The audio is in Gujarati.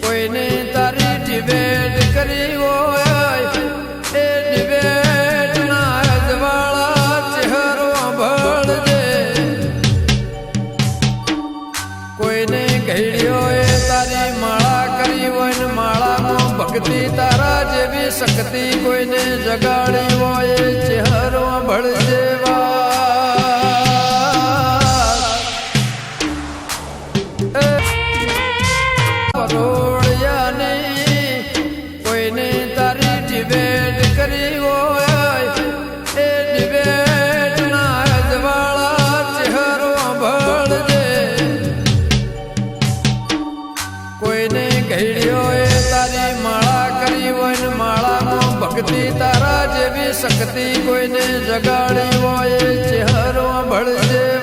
કોઈને તારી ડિબેટ કરી હોય એ ડિબેટ ના અજવાળા ચહેરો ભળજે કોઈને ઘડ્યો એ તારી માળા કરી હોય ને માળામાં ભક્તિ તારા જેવી શક્તિ કોઈને જગાડી હોય એ ચહેરો ભળજે કોઈને તારી ડિબેટ કરી હોય એ ડિબેટ ના અજવાળા ચહેરો ભળજે કોઈને ઘડ્યો એ તારી માળા કરી હોય ને માળામાં ભક્તિ તારા જેવી શક્તિ કોઈને જગાડી હોય એ ચહેરો ભળજે